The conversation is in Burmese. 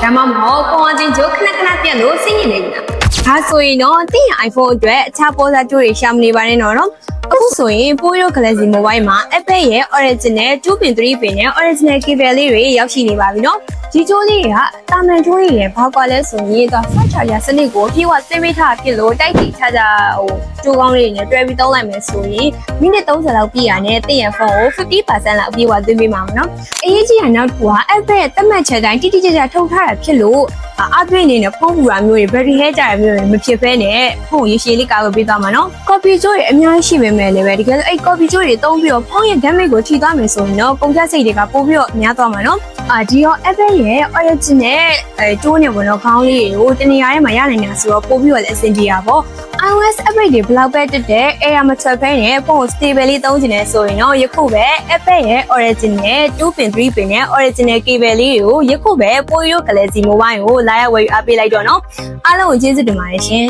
ဒါမှမဟုတ်ပုံအချင်းကျိုးခဏခဏပြက်လို့စိတ်ညစ်နေပြီလားဒါဆိုရင်တော့တင်းရ iPhone အတွက်အခြားပေါ်စားကျိုးတွေရှာမနေပါနဲ့နော်အခုဆိုရင်ပိုးရိုး Galaxy Mobile မှာ Apple ရဲ့ Original 2.3 pin နဲ့ Original cable လေးတွေရောက်ရှိနေပါပြီနော်ဒီကျိုးလေးကတာမန်ကျိုးတွေရဲ့ဘာကွာလဲဆိုရင်တော့ fast charger စနစ်ကိုပြေဝသိမ်းပေးထားဖြစ်လို့တိုက်ထိချကြကျိုးကောင်းလေးတွေနဲ့တွဲပြီးသုံးလိုက်မယ်ဆိုရင်မိနစ်30လောက်ပြည့်ရနဲ့တင်းရဖုန်းကို 50% လောက်ပြေဝသိမ်းပေးမှာနော်အရေးကြီးတာနောက်တစ်ခုက Apple ရဲ့သတ်မှတ်ချက်တိုင်းတိတိကျကျထုတ်ထားတာဖြစ်လို့အသွေးအနေနဲ့ဖုန်းပူတာမျိုးတွေ battery health ကြရမျိုးတွေမဖြစ်ဘဲနဲ့ဖုန်းရေရှည်လေးကာကွယ်ပေးသွားမှာနော် copy ကျိုးတွေအများကြီးရှိပေမဲ့လည်းပဲတကယ်လို့အဲ့ copy ကျိုးတွေသုံးပြီးတော့ဖုန်းရဲ့ damage ကိုထိသွားမယ်ဆိုရင်တော့ကုန်ကျစရိတ်တွေကပိုပြီးတော့များသွားမှာနော်ဒီရော Apple ရဲ့ original ကျိုးနဲ့ဝင်တော့ခေါင်းလေးတွေကိုတနေရာထဲမှာရနိုင်တာဆိုတော့ပိုပြီးတော့လည်းအဆင်ပြေတာပေါ့ iOS upgrade တွေဘယ်လောက်ပဲတက်တဲ့ Air မထွက်ဘဲနဲ့ဖုန်း stable လေးသုံးချင်တယ်ဆိုရင်တော့ယခုပဲ Apple ရဲ့ original 2.3 pin နဲ့ original cable လေးတွေကိုယခုပဲပိုးရိုး Galaxy Mobile ကိုလာရောက်ဝယ်ယူအားပေးလိုက်တော့နော်အားလုံးကိုကျေးဇူးတင်ပါတယ်ရှင်